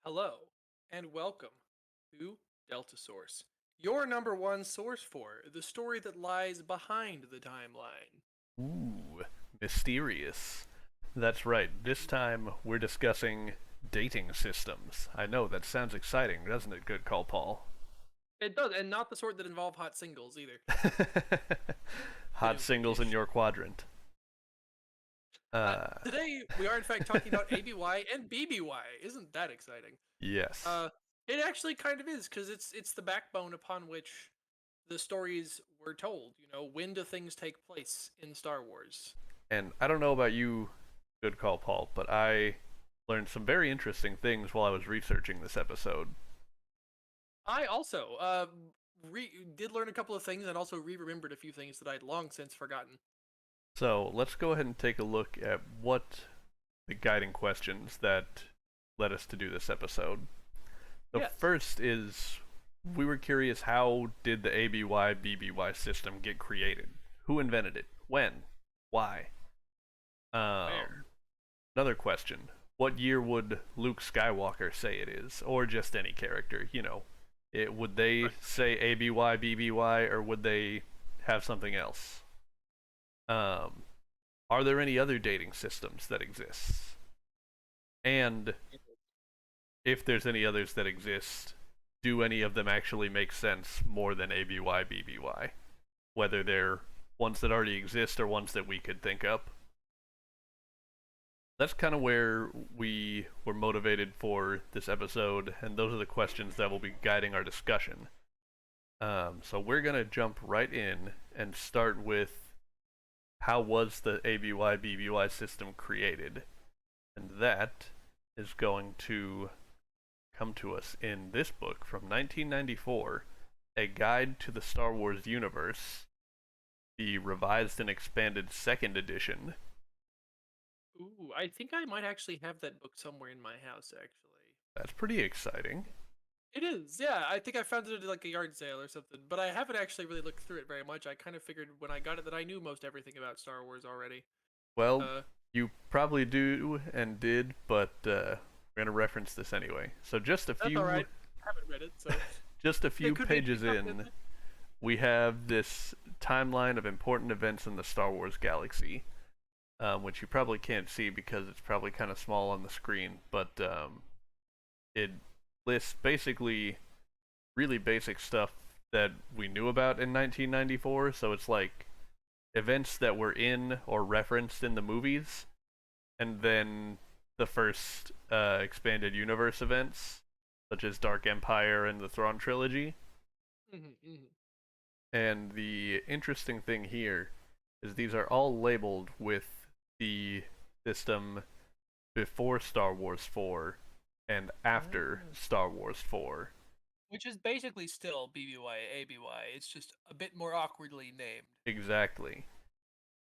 Hello, and welcome to Delta Source, your number one source for the story that lies behind the timeline. Ooh, mysterious. That's right. This time we're discussing dating systems. I know that sounds exciting, doesn't it? Good call, Paul. It does, and not the sort that involve hot singles either. Hot singles in Ish. your quadrant. Uh, Today we are in fact talking about ABY and BBY. Isn't that exciting? yes. Uh, it actually kind of is because it's the backbone upon which the stories were told. You know, when do things take place in Star Wars? And I don't know about you, good call, Paul, but I learned some very interesting things while I was researching this episode. I also did learn a couple of things and also remembered a few things that I'd long since forgotten. So let's go ahead and take a look at what the guiding questions that led us to do this episode. The Yes. first is we were curious, how did the ABY BBY system get created? Who invented it? When? Why? Where? Um, Another question. What year would Luke Skywalker say it is? Or just any character, would they Right. say ABY BBY, or would they have something else? Um, are there any other dating systems that exist? And if there's any others that exist, do any of them actually make sense more than ABY BBY? Whether they're ones that already exist or ones that we could think up. That's kind of where we were motivated for this episode, and those are the questions that will be guiding our discussion. So we're gonna jump right in and start with, how was the ABY BBY system created? And that is going to come to us in this book from 1994, A Guide to the Star Wars Universe, the revised and expanded second edition. Ooh, I think I might actually have that book somewhere in my house. Actually, That's pretty exciting. it is. Yeah, I think I found it at like a yard sale or something. But I haven't actually really looked through it very much. I kind of figured when I got it that I knew most everything about Star Wars already. Well, Uh, you probably do and did, but we're gonna reference this anyway. So that's all right. I haven't read it, so just a it few could be pages picked up in in, we have this timeline of important events in the Star Wars galaxy, which you probably can't see because it's probably kind of small on the screen, but it lists basically really basic stuff that we knew about in 1994. So it's like events that were in or referenced in the movies, and then the first expanded universe events, such as Dark Empire and the Thrawn trilogy. hmm And the interesting thing here is these are all labeled with the system before Star Wars 4 and after hmm Star Wars 4. which is basically still BBY ABY. It's just a bit more awkwardly named. Exactly.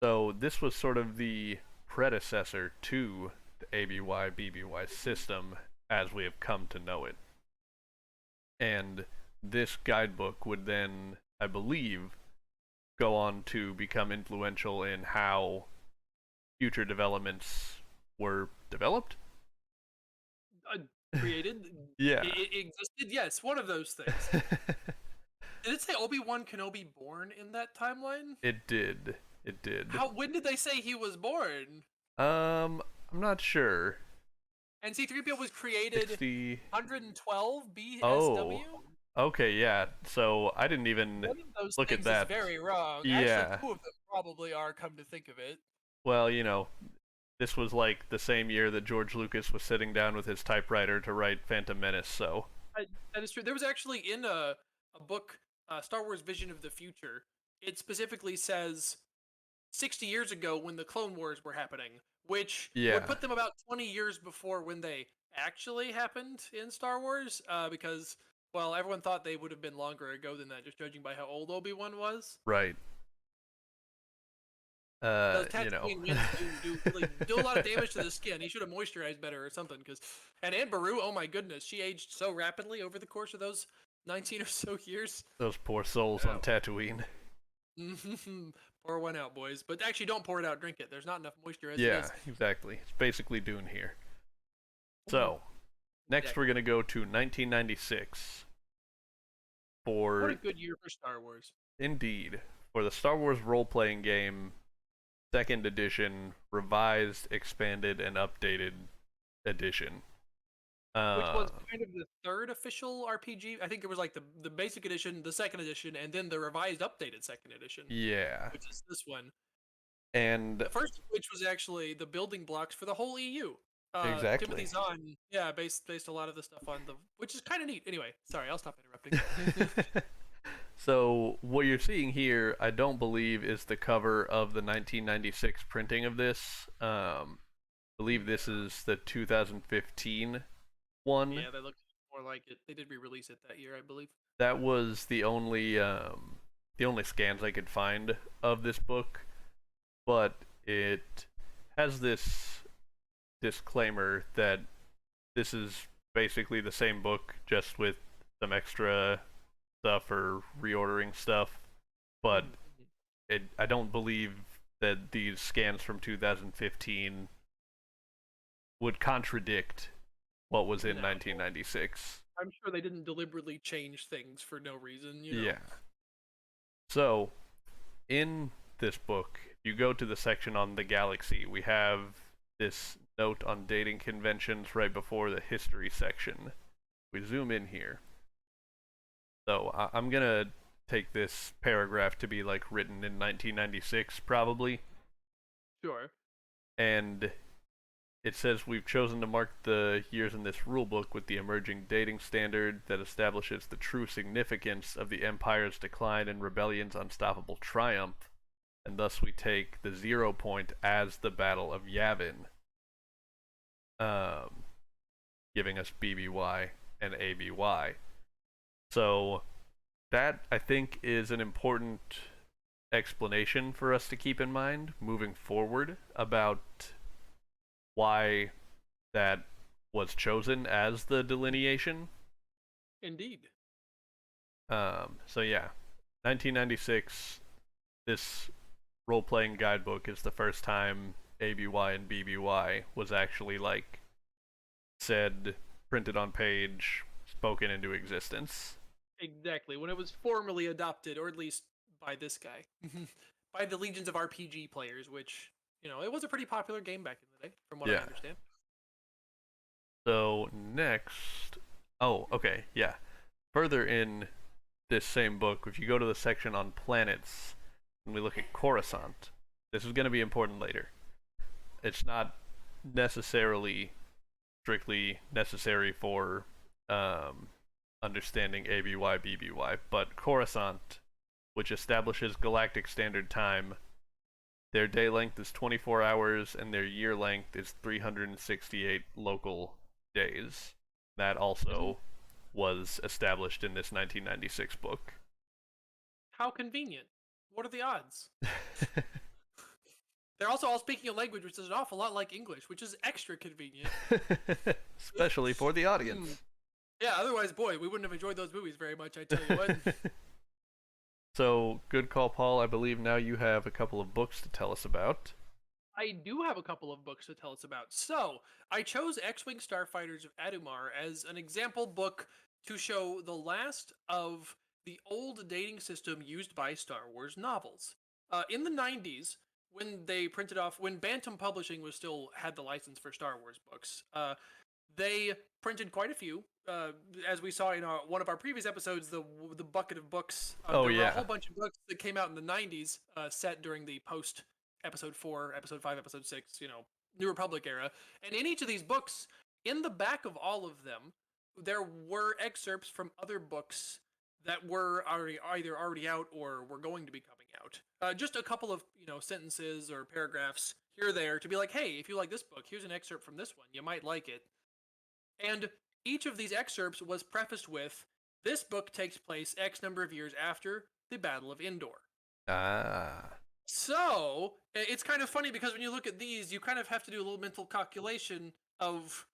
So this was sort of the predecessor to the ABY BBY system as we have come to know it. And this guidebook would then, I believe, go on to become influential in how future developments were developed. Uh, Created, Yeah. it existed. Yes, one of those things. Did it say Obi-Wan Kenobi born in that timeline? It did. It did. How? When did they say he was born? I'm not sure. And C-3PO was created 60. 112 Oh. BSW. Okay, yeah. So I didn't even One of those look at things is that. very wrong. Actually, Yeah. two of them probably are. Come to think of it. Well, this was like the same year that George Lucas was sitting down with his typewriter to write Phantom Menace, so. That is true. There was actually in a book, Star Wars Vision of the Future. It specifically says 60 years ago when the Clone Wars were happening, which would Yeah. put them about 20 years before when they actually happened in Star Wars, because, well, everyone thought they would have been longer ago than that, just judging by how old Obi-Wan was. Right. Those You know. Tatooine winds do really do a lot of damage to the skin. He should have moisturized better or something. Because and Anne Baru, oh my goodness, she aged so rapidly over the course of those 19 or so years. Those poor souls on Oh. Tatooine. Pour one out, boys. But actually, don't pour it out. Drink it. There's not enough moisture as it Yeah, is. exactly. It's basically Dune here. Ooh. So, Next, we're Exactly. gonna go to 1996 What a for good year for Star Wars. Indeed for the Star Wars role-playing game second edition, revised, expanded, and updated edition. Which Uh, was kind of the third official RPG. I think it was like the basic edition, the second edition, and then the revised updated second edition, yeah, which is this one. and The first of which was actually the building blocks for the whole EU. Timothy exactly. Zahn, yeah, based a lot of the stuff on the, which is kind of neat. Anyway, sorry, I'll stop interrupting. So what you're seeing here, I don't believe, is the cover of the 1996 printing of this. I believe this No. is the 2015 one. Yeah, that looks more like it. They did re-release it that year, I believe. That was the only scans I could find of this book, but it has this disclaimer that this is basically the same book, just with some extra stuff or reordering stuff. But Mhm. I don't believe that these scans from 2015 would contradict what was in No, 1996. I'm sure they didn't deliberately change things for no reason. Yeah. So, in this book, you go to the section on the galaxy. We have this note on dating conventions right before the history section. We zoom in here. So, I'm gonna take this paragraph to be like written in 1996, probably. Sure. And it says we've chosen to mark the years in this rulebook with the emerging dating standard that establishes the true significance of the Empire's decline and rebellion's unstoppable triumph, and thus we take the 0 point as the Battle of Yavin, um, giving us BBY and ABY. So that, I think, is an important explanation for us to keep in mind moving forward about why that was chosen as the delineation. Indeed. So yeah, 1996. This role-playing guidebook is the first time ABY and BBY was actually like said, printed on page, spoken into existence. Exactly. When it was formally adopted, or at least by this guy, by the legions of RPG players, which, it was a pretty popular game back in the day, from what I Yeah. understand. So next, oh, okay, yeah. Further in this same book, if you go to the section on planets, and we look at Coruscant, this is going to be important later. It's not necessarily strictly necessary for um, understanding ABY BBY, but Coruscant, which establishes galactic standard time, their day length is 24 hours and their year length is 368 local days. That Isn't also was established in this 1996 book. how convenient. What are the odds? They're also all speaking a language which is an awful lot like English, which is extra convenient. Especially for the Hmm. audience. Yeah, otherwise, boy, we wouldn't have enjoyed those movies very much, I tell you what. So, good call, Paul. I believe now you have a couple of books to tell us about. I do have a couple of books to tell us about. So, I chose X-Wing Starfighters of Adumar as an example book to show the last of the old dating system used by Star Wars novels. In the 90s, when Bantam Publishing was still had the license for Star Wars books, they printed quite a few. As we saw in one of our previous episodes, the bucket of books. Oh, There were a whole yeah. bunch of books that came out in the '90s, set during the post Episode 4, Episode 5, Episode 6, New Republic era. And in each of these books, in the back of all of them, there were excerpts from other books that were either already out or were going to be coming out. Just a couple of sentences or paragraphs here or there to be like, hey, if you like this book, here's an excerpt from this one. You might like it. And each of these excerpts was prefaced with, this book takes place X number of years after the Battle of Endor. Ah. So it's kind of funny because when you look at these, you kind of have to do a little mental calculation of,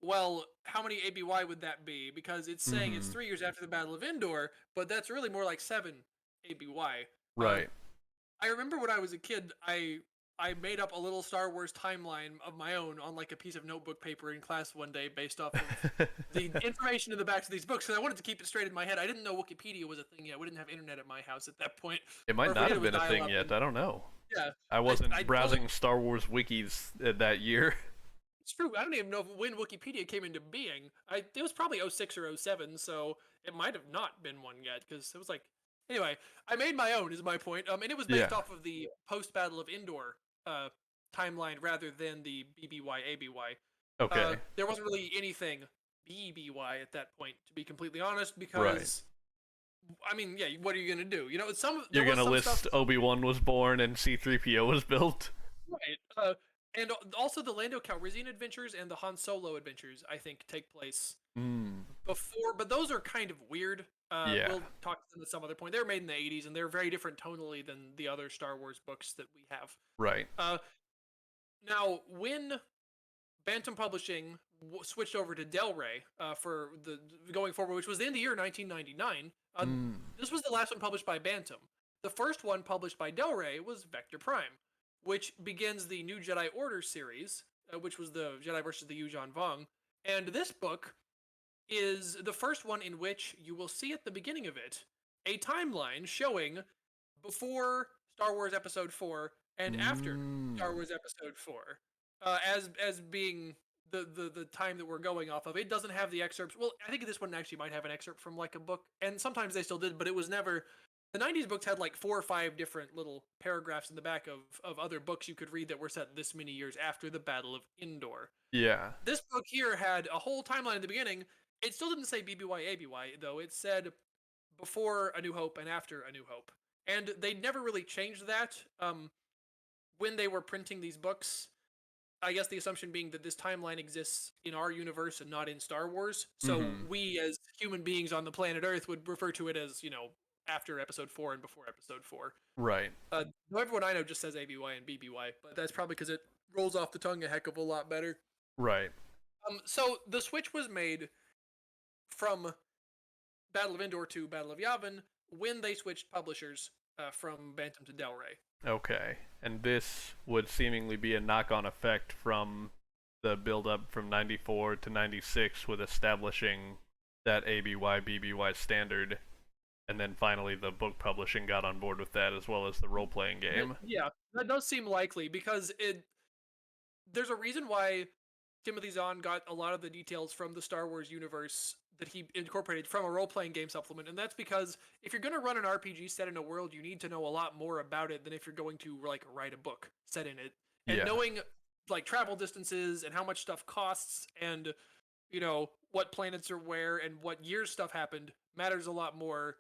well, how many ABY would that be? Because it's saying it's Mm-hmm. 3 years after the Battle of Endor, but that's really more like 7 ABY. Uh, Right. I remember when I was a kid, I made up a little Star Wars timeline of my own on like a piece of notebook paper in class one day based off of the information in the backs of these books, because I wanted to keep it straight in my head. I didn't know Wikipedia was a thing yet. We didn't have internet at my house at that point. It Or might if we not did, have it was been a thing dial-up yet. and- I don't know. Yeah. I wasn't I browsing totally, Star Wars wikis that year. it's true. I don't even know when Wikipedia came into being. It was probably '06 or '07, so it might have not been one yet, because it was like, anyway, I made my own is my point. And it was based Yeah. off of the post Battle of Endor uh timeline rather than the BBY ABY. Okay. There wasn't really anything BBY at that point, to be completely honest, Right. because I mean, yeah, what are you gonna do? You know, You're there was gonna some list stuff. Obi-Wan was born and C-3PO was built? Right. And also the Lando Calrissian adventures and the Han Solo adventures, I think, take place Hmm. before, but those are kind of weird. Yeah. We'll talk to them at some other point. They were made in the '80s, and they're very different tonally than the other Star Wars books that we have. Right. Now, when Bantam Publishing switched over to Del Rey for the going forward, which was in the year 1999, this was the last one published by Bantam. The first one published by Del Rey was Vector Prime, which begins the New Jedi Order series, which was the Jedi versus the Yuuzhan Vong. And this book is the first one in which you will see at the beginning of it a timeline showing before Star Wars Episode 4 and after Star Wars Episode 4, as being the time that we're going off of. It doesn't have the excerpts. Well, I think this one actually might have an excerpt from like a book, and sometimes they still did, but it was never. The '90s books had like 4 or 5 different little paragraphs in the back of other books you could read that were set this many years after the Battle of Endor. Yeah. This book here had a whole timeline at the beginning. It still didn't say BBY ABY though. It said before A New Hope and after A New Hope, and they never really changed that when they were printing these books. I guess the assumption being that this timeline exists in our universe and not in Star Wars. So we, as human beings on the planet Earth, would refer to it as, after Episode 4 and before Episode 4. Right. Everyone I know just says ABY and BBY, but that's probably because it rolls off the tongue a heck of a lot better. Right. So the switch was made from Battle of Endor to Battle of Yavin when they switched publishers from Bantam to Del Rey. Okay. And this would seemingly be a knock-on effect from the build-up from 94 to 96 with establishing that ABY, BBY standard, and then finally the book publishing got on board with that as well as the role-playing game. Yeah, that does seem likely, because there's a reason why Timothy Zahn got a lot of the details from the Star Wars universe that he incorporated from a role-playing game supplement, and that's because if you're going to run an RPG set in a world, you need to know a lot more about it than if you're going to like write a book set in it. And knowing like travel distances and how much stuff costs and what planets are where and what years stuff happened matters a lot more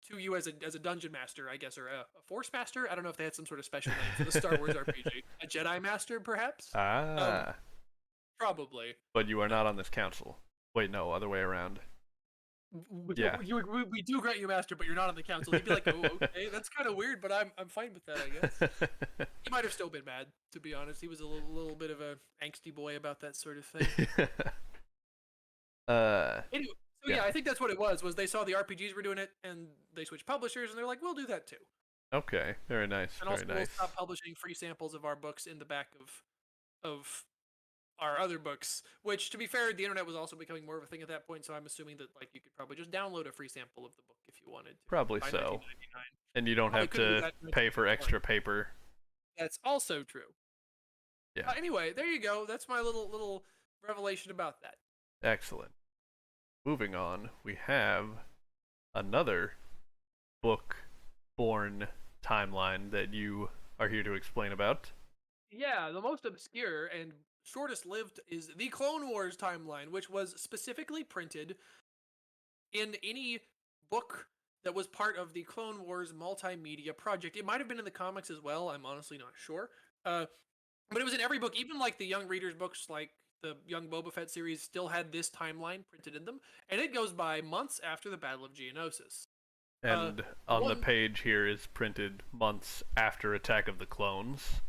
to you as a dungeon master, I guess, or a force master. I don't know if they had some sort of special name for the Star Wars RPG. A Jedi master, perhaps? Probably. But you are not on this council. Wait, no, other way around. We do grant you master, but you're not on the council. He'd be like, oh, okay, that's kind of weird, but I'm fine with that, I guess. He might have still been mad, to be honest. He was a little bit of a angsty boy about that sort of thing. Anyway, so yeah, I think that's what it was they saw the RPGs were doing it, and they switched publishers, and they're like, we'll do that too. Okay, very nice, and very also nice. We'll stop publishing free samples of our books in the back of our other books, which, to be fair, the internet was also becoming more of a thing at that point, so I'm assuming that like you could probably just download a free sample of the book if you wanted to. Probably so. And you don't have to pay for extra paper. That's also true. Yeah. Anyway, there you go. That's my little revelation about that. Excellent. Moving on, we have another book-born timeline that you are here to explain about. Yeah, the most obscure and shortest lived is the Clone Wars timeline, which was specifically printed in any book that was part of the Clone Wars multimedia project. It might have been in the comics as well. I'm honestly not sure. But it was in every book, even like the young readers books, like the Young Boba Fett series still had this timeline printed in them, and it goes by months after the Battle of Geonosis. And on the page here is printed months after Attack of the Clones,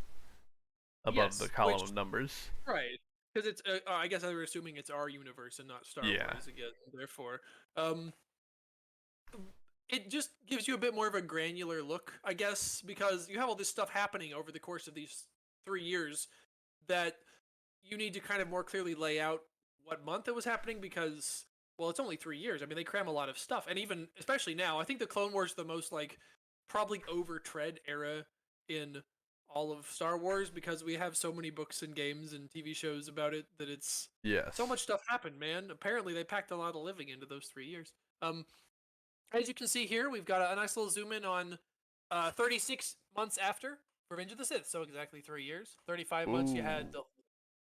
above the column of numbers. Right, because it's, I guess I was assuming it's our universe and not Star Wars again, therefore. it just gives you a bit more of a granular look, I guess, because you have all this stuff happening over the course of these 3 years that you need to kind of more clearly lay out what month it was happening because, well, it's only 3 years. I mean, they cram a lot of stuff, and even especially now, I think the Clone Wars is the most like probably overtread era in all of Star Wars because we have so many books and games and TV shows about it that it's so Yes. much stuff happened, man. Apparently, they packed a lot of living into those 3 years. As you can see here, we've got a nice little zoom in on 36 months after Revenge of the Sith. So exactly 3 years. 35 months you had Ooh.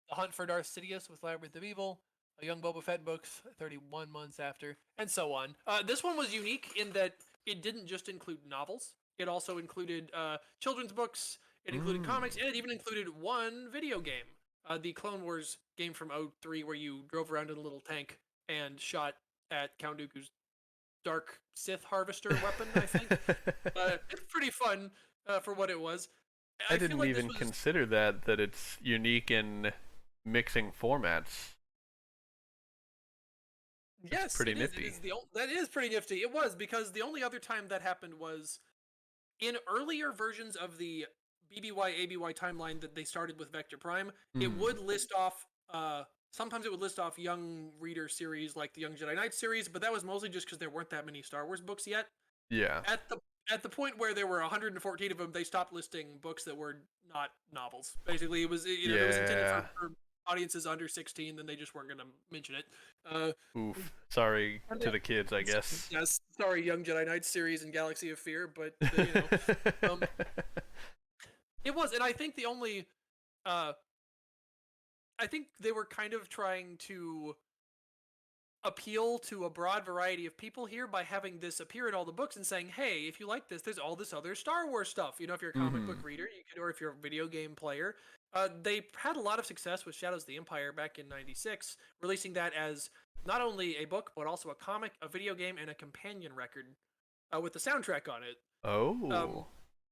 the Hunt for Darth Sidious with Labyrinth of Evil, a Young Boba Fett books 31 months after, and so on. This one was unique in that it didn't just include novels. It also included children's books, it included Mm. comics, and it even included one video game. The Clone Wars game from '03, where you drove around in a little tank and shot at Count Dooku's dark Sith harvester weapon, I think. It's pretty fun for what it was. I I feel didn't like this even was consider that it's unique in mixing formats. That's yes, pretty it is. It nifty. is that is pretty nifty. It was because the only other time that happened was in earlier versions of the BBY ABY timeline that they started with Vector Prime. It Mm. would list off. Sometimes it would list off young reader series like the Young Jedi Knight series, but that was mostly just because there weren't that many Star Wars books yet. Yeah. At the point where there were 114 of them, they stopped listing books that were not novels. Basically, it was it was intended Yeah. for audiences under 16, then they just weren't going to mention it. Uh, Oof. Sorry and to the kids, I guess. yes, sorry, Young Jedi Knight series and Galaxy of Fear, but um, it was, and I think the only, uh, I think they were kind of trying to appeal to a broad variety of people here by having this appear in all the books and saying, "Hey, if you like this, there's all this other Star Wars stuff. You know, if you're a comic Mhm. book reader, you could, or if you're a video game player." They had a lot of success with Shadows of the Empire back in '96, releasing that as not only a book but also a comic, a video game, and a companion record with the soundtrack on it. Um, Oh.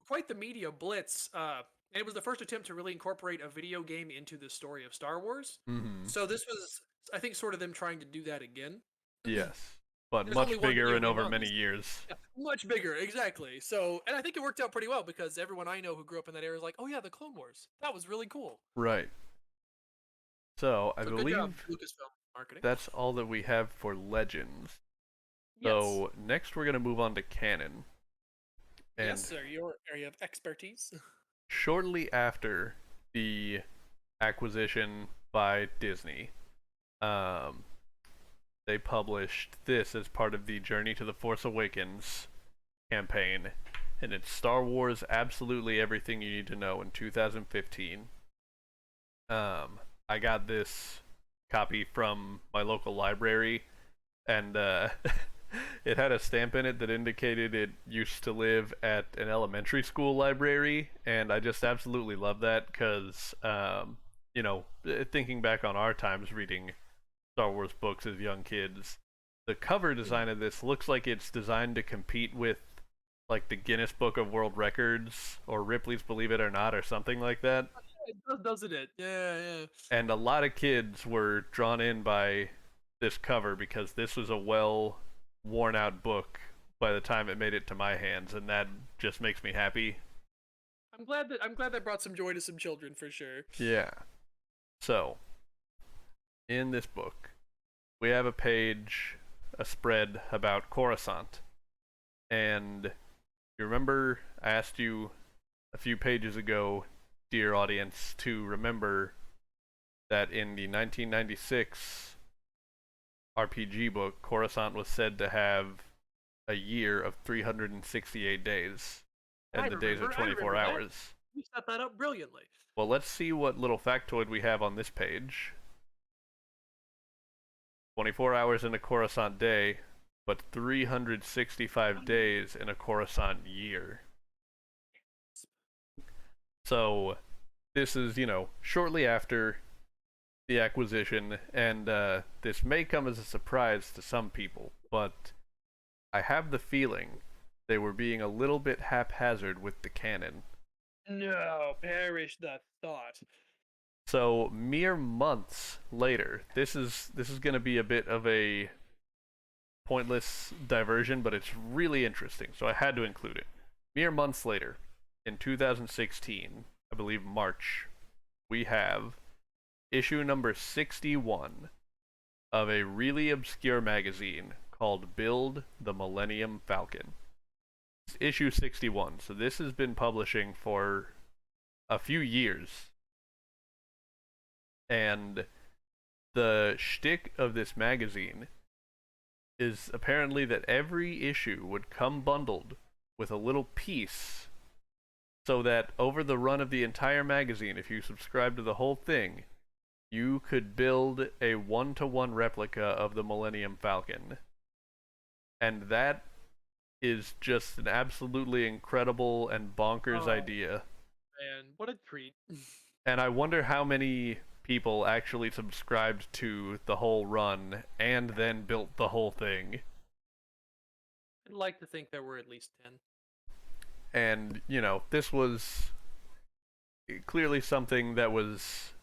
quite the media blitz. And it was the first attempt to really incorporate a video game into the story of Star Wars. Mhm. So this was, I think, sort of them trying to do that again. Yes. But There's only much one bigger video and game over on many this. years. Yeah, much bigger, exactly. So, and I think it worked out pretty well because everyone I know who grew up in that era is like, "Oh yeah, the Clone Wars. That was really cool." Right. So, I So good job, believe Lucasfilm marketing. that's all that we have for Legends. Yes, So, next we're going to move on to Canon. yes, And sir. Your area of expertise. shortly after the acquisition by Disney, um, they published this as part of the Journey to the Force Awakens campaign. And it's Star Wars Absolutely Everything You Need to Know in 2015. I got this copy from my local library, and it had a stamp in it that indicated it used to live at an elementary school library, and I just absolutely love that because, thinking back on our times reading Star Wars books as young kids, the cover design of this looks like it's designed to compete with like the Guinness Book of World Records or Ripley's Believe It or Not or something like that. It does, doesn't it? Yeah, yeah. And a lot of kids were drawn in by this cover because this was a well worn out book by the time it made it to my hands, and that just makes me happy. I'm glad that brought some joy to some children for sure. Yeah. So, in this book, we have a page, a spread about Coruscant. And you remember I asked you a few pages ago, dear audience, to remember that in the 1996 RPG book, Coruscant was said to have a year of 368 days, and the days are I 24 remember that. hours. You set that up brilliantly. Well, let's see what little factoid we have on this page. 24 hours in a Coruscant day, but 365 days in a Coruscant year. So, this is, shortly after the acquisition, and this may come as a surprise to some people, but I have the feeling they were being a little bit haphazard with the canon. No, perish the thought. So mere months later, this is going to be a bit of a pointless diversion, but it's really interesting, so I had to include it. Mere months later, in 2016, I believe March, we have issue number 61 of a really obscure magazine called Build the Millennium Falcon. It's issue 61, so this has been publishing for a few years. And the shtick of this magazine is apparently that every issue would come bundled with a little piece so that over the run of the entire magazine, if you subscribe to the whole thing, you could build a one-to-one replica of the Millennium Falcon. And that is just an absolutely incredible and bonkers idea. Man, what a treat. And I wonder how many people actually subscribed to the whole run and then built the whole thing. I'd like to think there were at least 10. And, you know, this was clearly something that was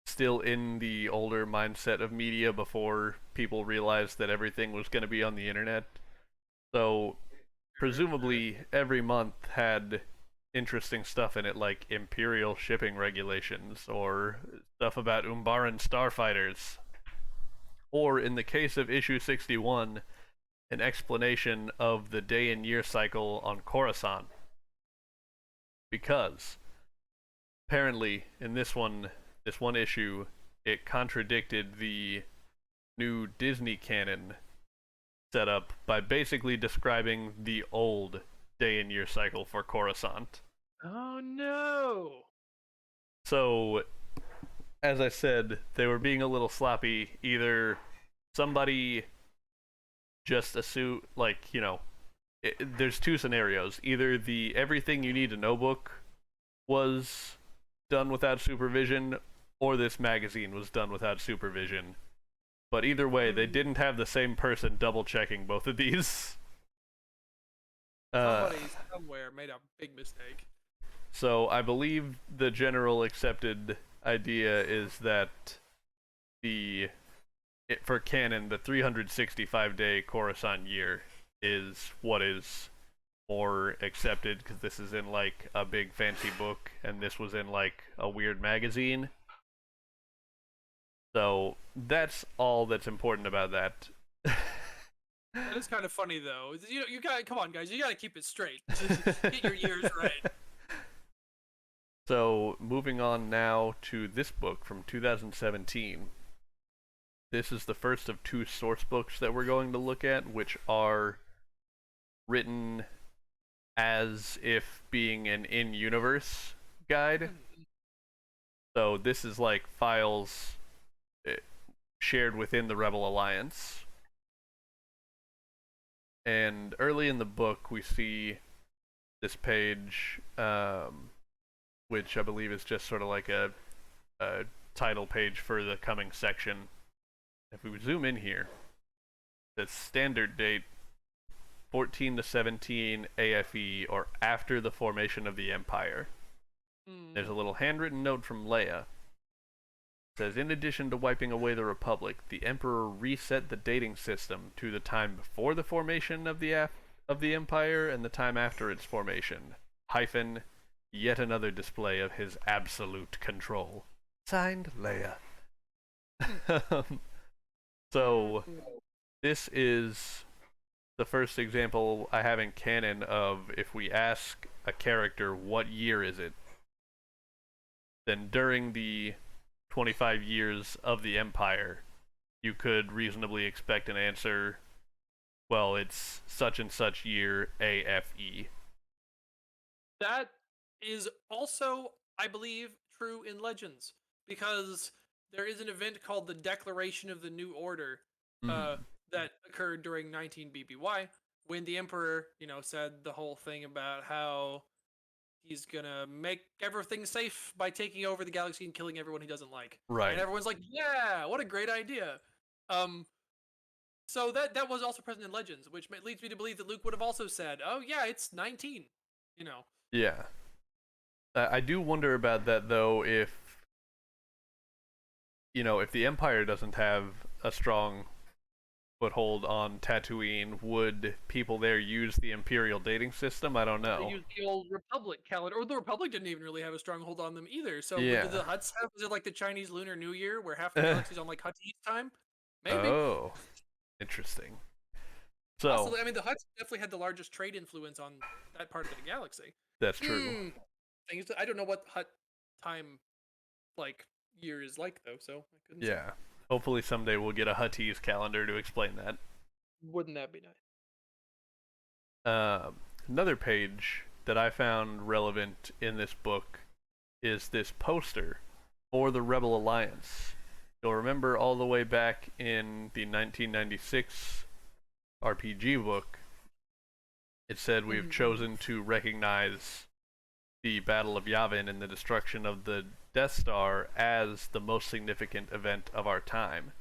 still in the older mindset of media before people realized that everything was going to be on the internet. So, presumably, every month had interesting stuff in it, like Imperial shipping regulations, or stuff about Umbaran starfighters. Or, in the case of issue 61, an explanation of the day and year cycle on Coruscant. Because, apparently, in this one issue, it contradicted the new Disney canon setup by basically describing the old day and year cycle for Coruscant. Oh no! So, as I said, they were being a little sloppy. Either somebody just assume, like, you know, there's two scenarios. Either the Everything You Need to Know book was done without supervision, or this magazine was done without supervision. But either way, they didn't have the same person double checking both of these. Somebody somewhere made a big mistake. So I believe the general accepted idea is that for canon, the 365-day Coruscant year is what is more accepted, because this is in like a big fancy book, and this was in like a weird magazine. So that's all that's important about that. That is kind of funny though. You know, you got come on, guys. You got to keep it straight. Get your years right. So moving on now to this book from 2017. This is the first of two source books that we're going to look at, which are written as if being an in-universe guide. So this is like files shared within the Rebel Alliance. And early in the book, we see this page, which I believe is just sort of like a title page for the coming section. If we zoom in here, the standard date 14 to 17 AFE, or after the formation of the Empire. There's a little handwritten note from Leia. It says, in addition to wiping away the Republic, the Emperor reset the dating system to the time before the formation of the Empire and the time after its formation. Hyphen, yet another display of his absolute control. Signed, Leia. So, this is the first example I have in canon of if we ask a character what year is it, then during the 25 years of the Empire, you could reasonably expect an answer, well, it's such and such year AFE. That is also, I believe, true in Legends, because there is an event called the Declaration of the New Order that occurred during 19 BBY, when the Emperor, you know, said the whole thing about how he's gonna make everything safe by taking over the galaxy and killing everyone he doesn't like. Right. And everyone's like, yeah, what a great idea. So that was also present in Legends, which leads me to believe that Luke would have also said, oh yeah, it's 19, you know. Yeah. I do wonder about that, though, if, you know, if the Empire doesn't have a strong foothold on Tatooine, would people there use the Imperial dating system? I don't They know. used the old Republic calendar, or the Republic didn't even really have a stronghold on them either. So did Yeah. the Hutts have? Was it like the Chinese Lunar New Year, where half the galaxy's on like Huttese time? Maybe. Oh, interesting. So, Possibly. I mean, the Hutts definitely had the largest trade influence on that part of the galaxy. that's true. Hmm. I don't know what Hutt time like year is like though, so I couldn't say. Yeah. Hopefully someday we'll get a Huttese calendar to explain that. Wouldn't that be nice? Another page that I found relevant in this book is this poster for the Rebel Alliance. You'll remember all the way back in the 1996 RPG book, it said we've chosen to recognize the Battle of Yavin and the destruction of the Death Star as the most significant event of our time.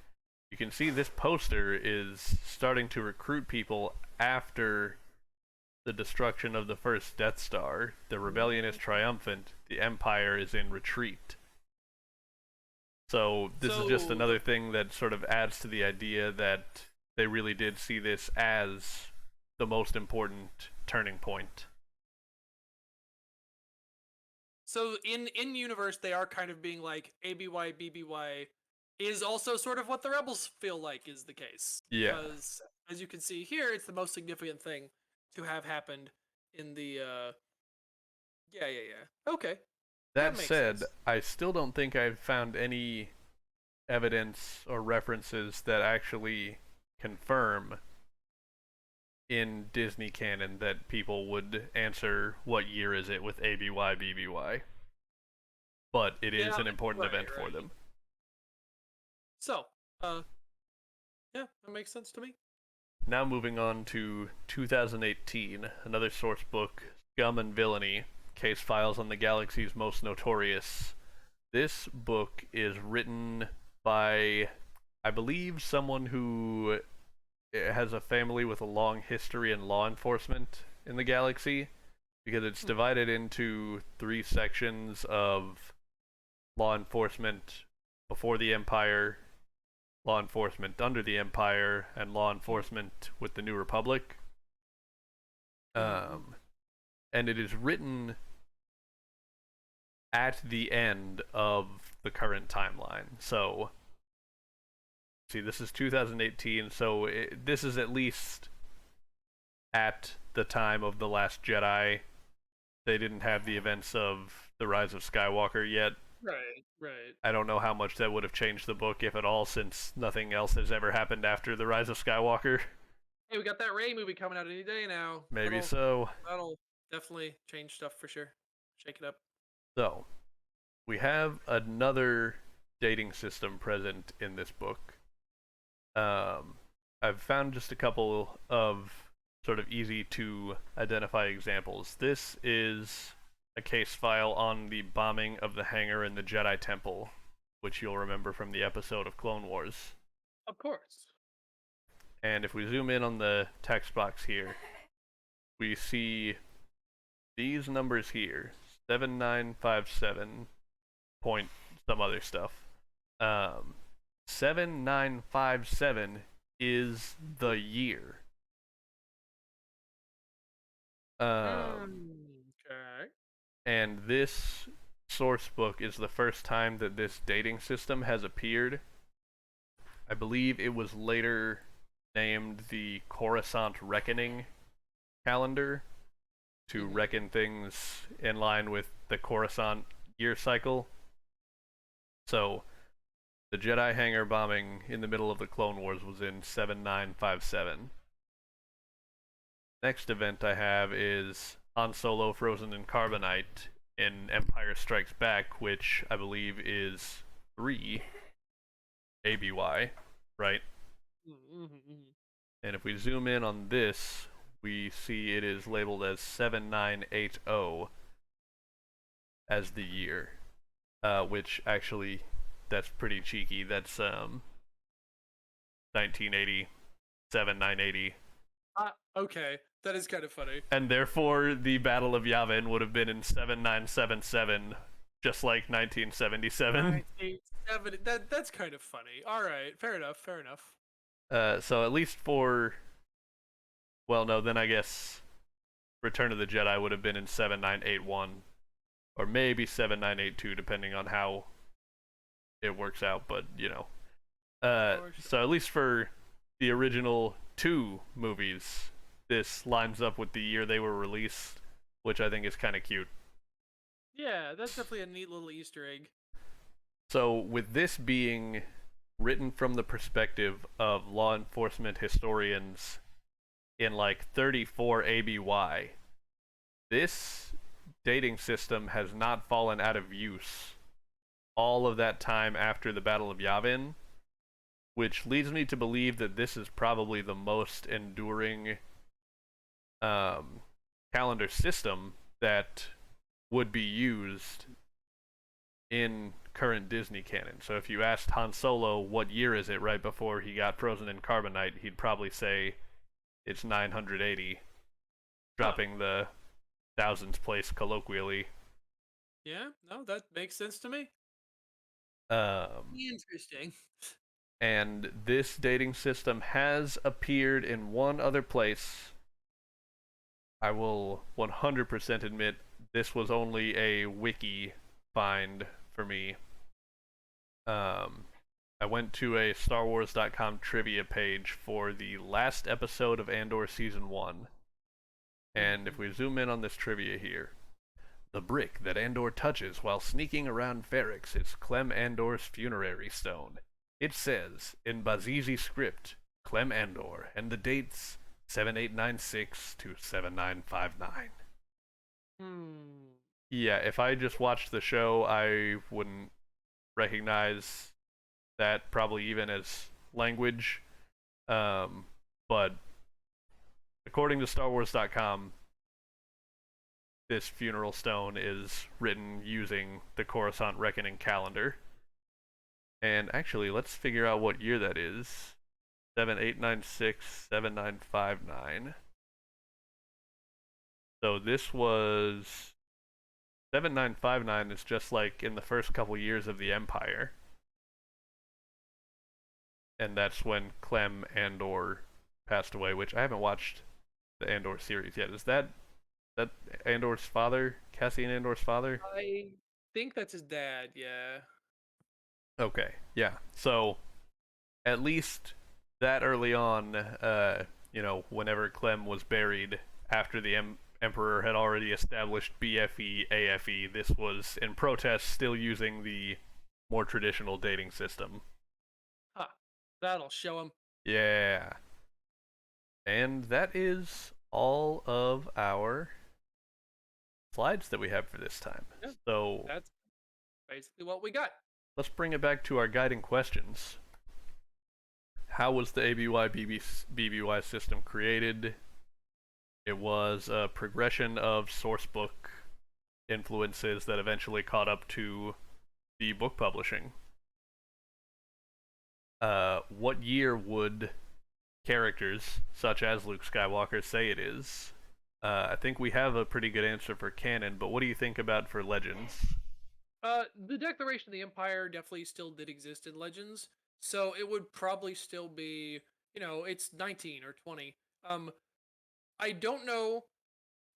You can see this poster is starting to recruit people after the destruction of the first Death Star. The rebellion is triumphant, the Empire is in retreat. So this is just another thing that sort of adds to the idea that they really did see this as the most important turning point. So in universe, they are kind of being like ABY BBY is also sort of what the rebels feel like is the case. Yeah. Because as you can see here, it's the most significant thing to have happened in the yeah. Okay. That makes said, sense. I still don't think I've found any evidence or references that actually confirm in Disney canon that people would answer what year is it with ABY BBY. But it is an important event for them. So, yeah, that makes sense to me. Now moving on to 2018, another source book, Scum and Villainy, Case Files on the Galaxy's Most Notorious. This book is written by, I believe, someone who has a family with a long history in law enforcement in the galaxy, because it's divided into 3 sections of law enforcement before the Empire, law enforcement under the Empire, and law enforcement with the New Republic. And it is written at the end of the current timeline. So, see, this is 2018, so this is at least at the time of The Last Jedi. They didn't have the events of The Rise of Skywalker yet. Right. I don't know how much that would have changed the book, if at all, since nothing else has ever happened after The Rise of Skywalker. Hey, we got that Rey movie coming out any day now. Maybe so. That'll definitely change stuff for sure. Shake it up. So, we have another dating system present in this book. I've found just a couple of sort of easy to identify examples. This is a case file on the bombing of the hangar in the Jedi Temple, which you'll remember from the episode of Clone Wars. Of course. And if we zoom in on the text box here, we see these numbers here, 7957 point some other stuff. 7957 is the year. Okay. And this source book is the first time that this dating system has appeared. I believe it was later named the Coruscant Reckoning calendar to reckon things in line with the Coruscant year cycle. So, the Jedi hangar bombing in the middle of the Clone Wars was in 7957. Next event I have is Han Solo frozen in carbonite in Empire Strikes Back, which I believe is 3 ABY, right? And if we zoom in on this, we see it is labeled as 7980 as the year, which actually, that's pretty cheeky. That's 1980, 7980. Okay, that is kind of funny. And therefore, the Battle of Yavin would have been in 7977, just like 1977. 1970. That's kind of funny. All right, fair enough. So at least for, well, no, then I guess Return of the Jedi would have been in 7981 or maybe 7982 depending on how it works out, but Sure, so sure. at least for the original two movies, this lines up with the year they were released, which I think is kind of cute. Yeah, that's definitely a neat little Easter egg. So, with this being written from the perspective of law enforcement historians in like 34 ABY, this dating system has not fallen out of use all of that time after the Battle of Yavin, which leads me to believe that this is probably the most enduring um, calendar system that would be used in current Disney canon. So if you asked Han Solo what year is it right before he got frozen in carbonite, he'd probably say it's 980, Huh. dropping the thousands place colloquially. Yeah, no, that makes sense to me. Um, Interesting. and this dating system has appeared in one other place. I will 100% admit this was only a wiki find for me. Um, I went to a StarWars.com trivia page for the last episode of Andor Season 1. And if Mm-hmm. we zoom in on this trivia here, the brick that Andor touches while sneaking around Ferrix is Clem Andor's funerary stone. It says, in Bazizi script, Clem Andor, and the dates 7896 to 7959. Hmm. Yeah, if I just watched the show, I wouldn't recognize that probably even as language. Um, but according to StarWars.com, this funeral stone is written using the Coruscant Reckoning calendar. And actually, let's figure out what year that is. 7896, 7959. So this was 7959 is just like in the first couple years of the Empire. And that's when Clem Andor passed away, which I haven't watched the Andor series yet. Is that Andor's father, Cassian Andor's father? I think that's his dad, yeah. Okay, yeah. So at least that early on, whenever Clem was buried after the Emperor had already established BFE, AFE, this was in protest, still using the more traditional dating system. Huh. That'll show him. Yeah. And that is all of our slides that we have for this time. Yeah, So that's basically what we got. let's bring it back to our guiding questions. How was the ABY BBY system created? It was a progression of sourcebook influences that eventually caught up to the book publishing. What year would characters such as Luke Skywalker say it is? I think we have a pretty good answer for canon, but what do you think about for legends? The Declaration of the Empire definitely still did exist in Legends, so it would probably still be, it's 19 or 20. Um, I don't know.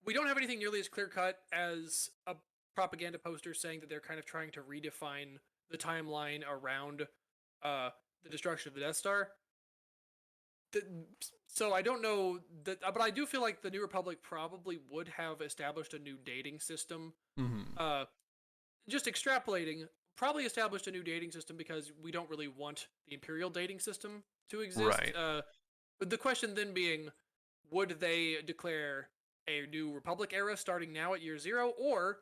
We don't have anything nearly as clear cut as a propaganda poster saying that they're kind of trying to redefine the timeline around uh, the destruction of the Death Star. The, so I don't know that, but I do feel like the New Republic probably would have established a new dating system. Mm-hmm. Uh, just extrapolating, probably established a new dating system because we don't really want the Imperial dating system to exist. Right. But the question then being, would they declare a new Republic era starting now at year zero, or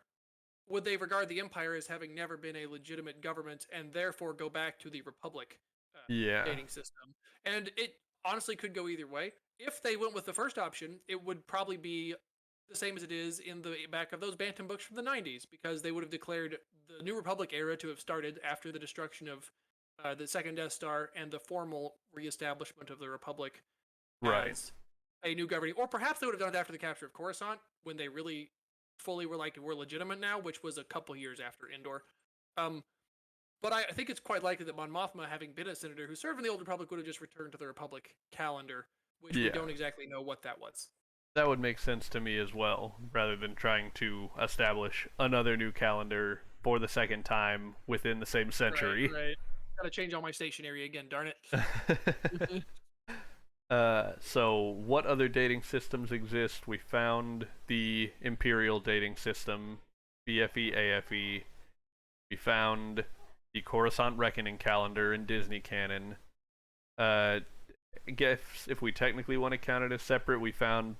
would they regard the Empire as having never been a legitimate government and therefore go back to the Republic Yeah. dating system? And it honestly could go either way. If they went with the first option, it would probably be the same as it is in the back of those Bantam books from the 90s, because they would have declared the New Republic era to have started after the destruction of the second Death Star and the formal reestablishment of the Republic Right. as a new governing. Or perhaps they would have done it after the capture of Coruscant, when they really fully were like, we're legitimate now, which was a couple years after Endor. Um, But I think it's quite likely that Mon Mothma, having been a senator who served in the Old Republic, would have just returned to the Republic calendar, which we Yeah, don't exactly know what that was. that would make sense to me as well, rather than trying to establish another new calendar for the second time within the same Right, century. right. Gotta change all my stationery again, darn it. So, what other dating systems exist? We found the Imperial dating system, BFE, AFE. We found the Coruscant Reckoning calendar in Disney canon. I guess if we technically want to count it as separate, we found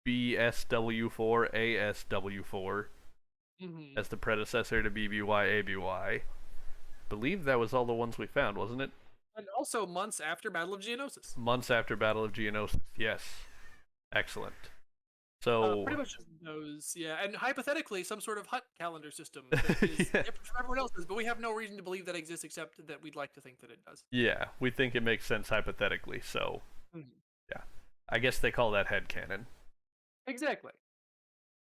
BSW4, ASW4 hmm as the predecessor to BBY, ABY. Believe that was all the ones we found, wasn't it? And also months after Battle of Geonosis. Months after Battle of Geonosis. Yes. Excellent. So, Pretty much just those, yeah. And hypothetically, some sort of hut calendar system that is yeah, different from everyone else's, but we have no reason to believe that exists except that we'd like to think that it does. yeah, we think it makes sense hypothetically. So, Mhm. yeah, I guess they call that headcanon. Exactly.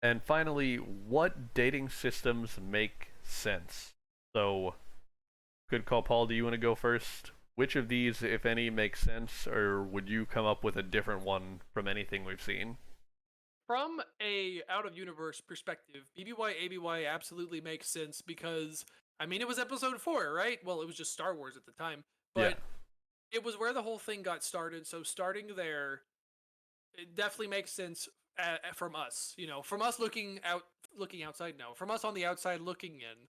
And finally, what dating systems make sense? So, good call, Paul. Do you want to go first? Which of these, if any, makes sense, or would you come up with a different one from anything we've seen? From a out of universe perspective, BBY ABY absolutely makes sense because I mean it was episode 4, right? Well, it was just Star Wars at the time, Yeah. but it was where the whole thing got started. So starting there, it definitely makes sense from us, from us looking outside now, from us on the outside looking in.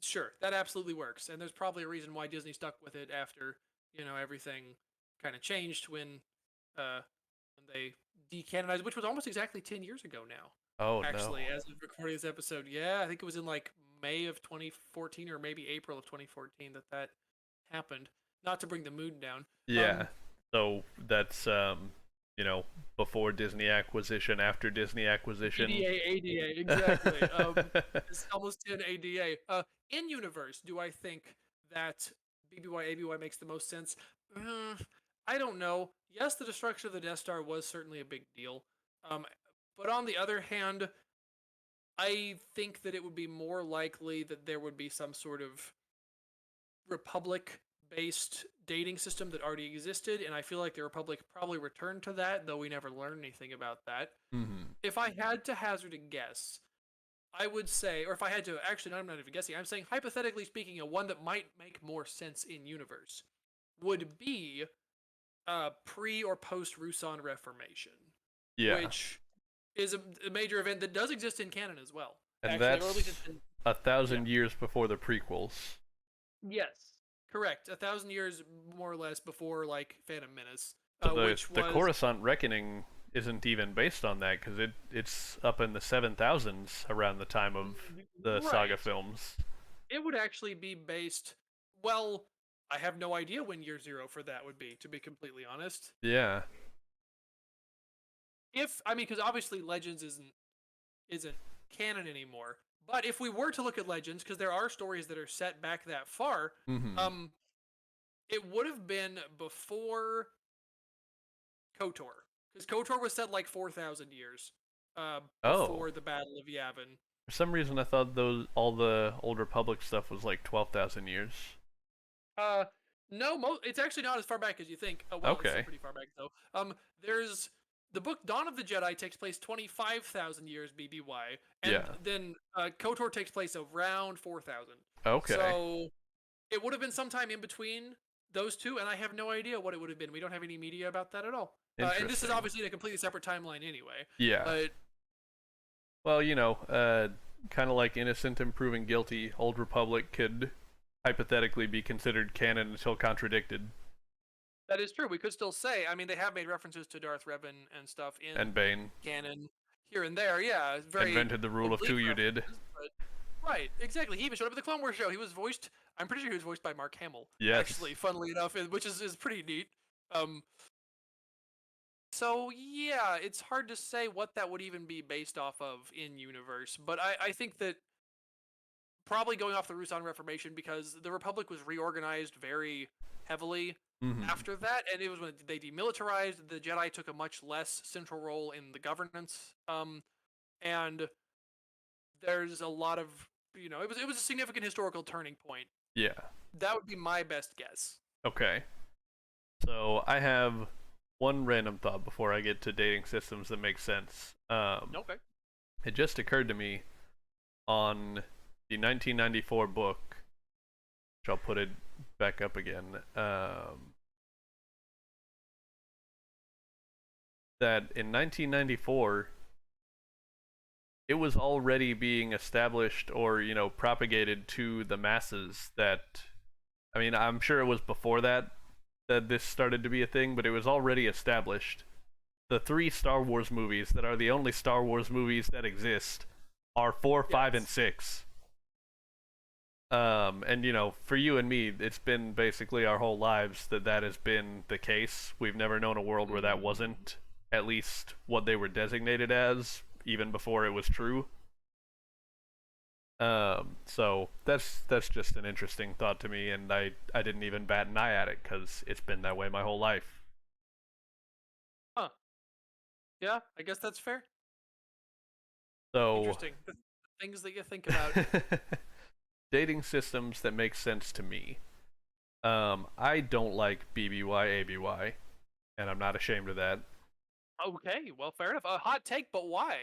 Sure, that absolutely works, and there's probably a reason why Disney stuck with it after everything kind of changed uh, when they decanonized, which was almost exactly 10 years ago now. Oh no. Actually, as of recording this episode, yeah, I think it was in like May of 2014 or maybe April of 2014 that happened. Not to bring the mood down. Yeah. So that's you know, before Disney acquisition, after Disney acquisition. ADA, ADA, exactly. It's almost 10 ADA. In universe, do I think that BBY ABY makes the most sense? Uh, I don't know. Yes, the destruction of the Death Star was certainly a big deal. Um, but on the other hand, I think that it would be more likely that there would be some sort of Republic based dating system that already existed, and I feel like the Republic probably returned to that, though we never learned anything about that. Mhm. If I had to hazard a guess, I would say, or if I had to, actually, no, I'm not even guessing, I'm saying hypothetically speaking, a one that might make more sense in universe would be pre or post Rusan Reformation, Yeah. which is a major event that does exist in canon as well, And actually, or at least it's that's been, a yeah. thousand years before the prequels. Yes, correct. 1,000 years more or less before like Phantom Menace, So which the was Coruscant Reckoning isn't even based on that because it's up in the 7,000s around the time of the saga right. films. It would actually be based. Well, I have no idea when year zero for that would be, to be completely honest. Yeah. If I mean, because obviously Legends isn't canon anymore. But if we were to look at Legends, because there are stories that are set back that far, Mhm. um, it would have been before KOTOR, because KOTOR was set like 4,000 years Oh. before the Battle of Yavin. For some reason I thought those all the Old Republic stuff was like 12,000 years. Uh, no, it's actually not as far back as you think. Oh well, it's still Okay. pretty far back though. There's the book Dawn of the Jedi takes place 25,000 years BBY, and Yeah. then KOTOR takes place around 4,000. Okay. So it would have been sometime in between those two, and I have no idea what it would have been. We don't have any media about that at all. And this is Interesting. obviously a completely separate timeline anyway. Yeah. But Well, kind of like innocent and proven guilty, Old Republic could hypothetically be considered canon until contradicted. that is true. We could still say, I mean, they have made references to Darth Revan and stuff And in Bane canon here and there. Yeah, very invented the rule of two, oblique you did. references, but right, exactly. He even showed up at the Clone Wars show. He was voiced. I'm pretty sure he was voiced by Mark Hamill. Yes. Actually, funnily enough, which is pretty neat. Um, so yeah, it's hard to say what that would even be based off of in universe, but I think that probably going off the Rusan Reformation because the Republic was reorganized very heavily Hmm. after that, and it was when they demilitarized. The Jedi took a much less central role in the governance, and there's a lot of it was a significant historical turning point. Yeah. That would be my best guess. Okay. So I have one random thought before I get to dating systems that make sense. Okay. It just occurred to me on the 1994 book, which I'll put it back up again. That in 1994, it was already being established or propagated to the masses that, I mean, I'm sure it was before that this started to be a thing, but it was already established. The 3 Star Wars movies that are the only Star Wars movies that exist are 4, 5, and Yes. 6. And for you and me, it's been basically our whole lives that has been the case. We've never known a world where that wasn't at least what they were designated as, even before it was true. So that's just an interesting thought to me, and I didn't even bat an eye at it because it's been that way my whole life. Huh. Yeah, I guess that's fair. So Interesting. The things that you think about. dating systems that make sense to me. I don't like BBY ABY, and I'm not ashamed of that. Okay, well, fair enough. A hot take, but why?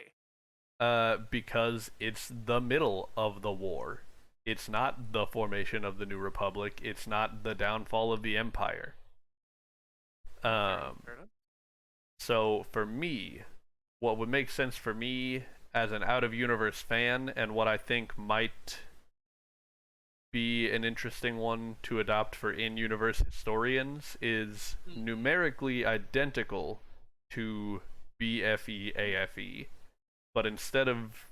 Because it's the middle of the war. It's not the formation of the New Republic. It's not the downfall of the Empire. Fair enough. So for me, what would make sense for me as an out of universe fan, and what I think might be an interesting one to adopt for in universe historians, is numerically identical to BFE AFE, but instead of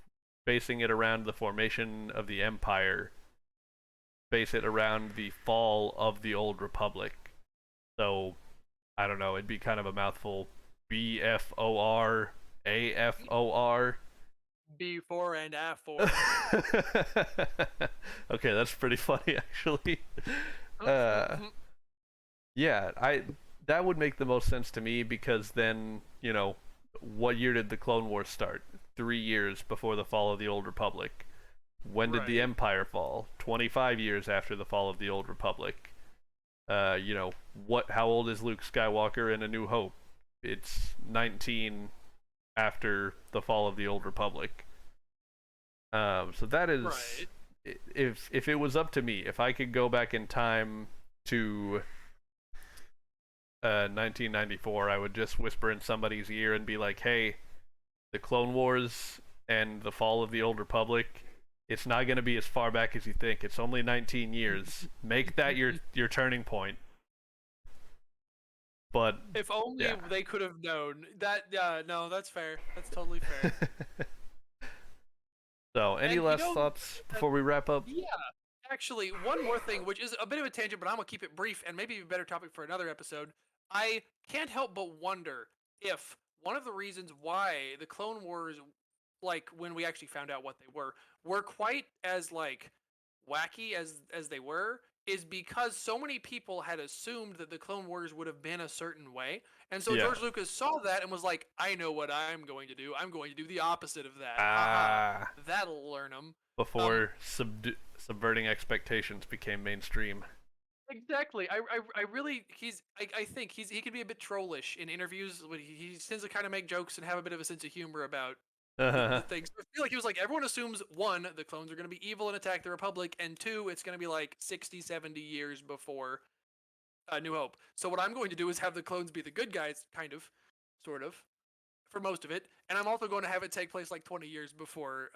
basing it around the formation of the Empire, base it around the fall of the Old Republic. So, I don't know, it'd be kind of a mouthful. BFOR AFOR. B4 and F4. Okay, that's pretty funny actually. Uh, yeah, that would make the most sense to me because then, what year did the Clone Wars start? 3 years before the fall of the Old Republic. When did the Right. Empire fall? 25 years after the fall of the Old Republic. How old is Luke Skywalker in A New Hope? It's 19 after the fall of the Old Republic. So that is, Right. if it was up to me, if I could go back in time to 1994, I would just whisper in somebody's ear and be like, "Hey, the Clone Wars and the fall of the Old Republic, it's not going to be as far back as you think. It's only 19 years. Make that your turning point." But If only yeah. they could have known that. No, that's fair. That's totally fair. So, any And last thoughts before we wrap up? Yeah. Actually, one more thing, which is a bit of a tangent, but I'm gonna keep it brief and maybe a better topic for another episode. I can't help but wonder if one of the reasons why the Clone Wars, like when we actually found out what they were quite as like wacky as they were, is because so many people had assumed that the Clone Wars would have been a certain way, and so Yeah. George Lucas saw that and was like, "I know what I'm going to do. I'm going to do the opposite of that. Haha, Ah, that'll learn them." before subverting expectations became mainstream. Exactly. I really I think he can be a bit trollish in interviews. But he tends to kind of make jokes and have a bit of a sense of humor about the things. I feel like he was like, everyone assumes, one, the clones are going to be evil and attack the Republic, and two, it's going to be like 60, 70 years before New Hope. So what I'm going to do is have the clones be the good guys, kind of, sort of, for most of it, and I'm also going to have it take place like 20 years before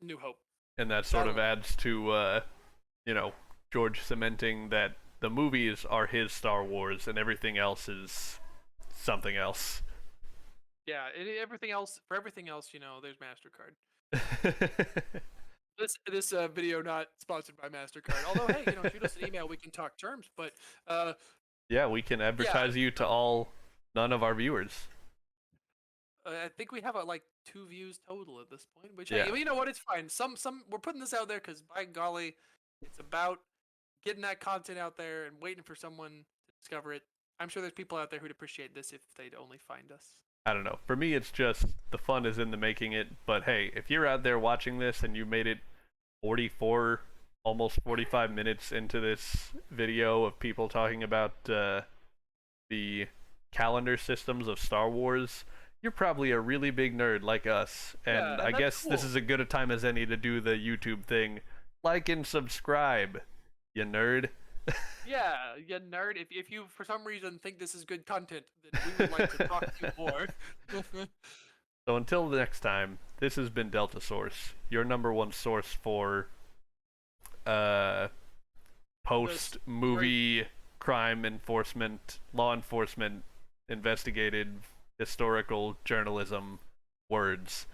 New Hope. And that So I sort don't of know. adds to George cementing that the movies are his Star Wars and everything else is something else. Yeah, everything else, for everything else, there's Mastercard. This video not sponsored by Mastercard. Although, hey, shoot us an email. We can talk terms. But Yeah, we can yeah, advertise you to none of our viewers. I think we have like 2 views total at this point. Which, hey, Yeah. you know what? It's fine. Some we're putting this out there because by golly, it's about getting that content out there and waiting for someone to discover it. I'm sure there's people out there who'd appreciate this if they'd only find us. I don't know. For me, it's just the fun is in the making it. But hey, if you're out there watching this and you made it 44, almost 45 minutes into this video of people talking about the calendar systems of Star Wars, you're probably a really big nerd like us. And Yeah, I and that's guess cool. this is as good a time as any to do the YouTube thing. Like and subscribe, you nerd. Yeah, you nerd. If you for some reason think this is good content, then we would like to talk to you more. So until the next time, this has been Delta Source, your number one source for uh, post movie crime enforcement, law enforcement, investigative, historical journalism words.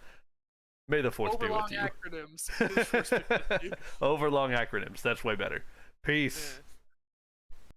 May the force be with Overlong you. acronyms. His first 50. Overlong acronyms. That's way better. Yeah. Peace.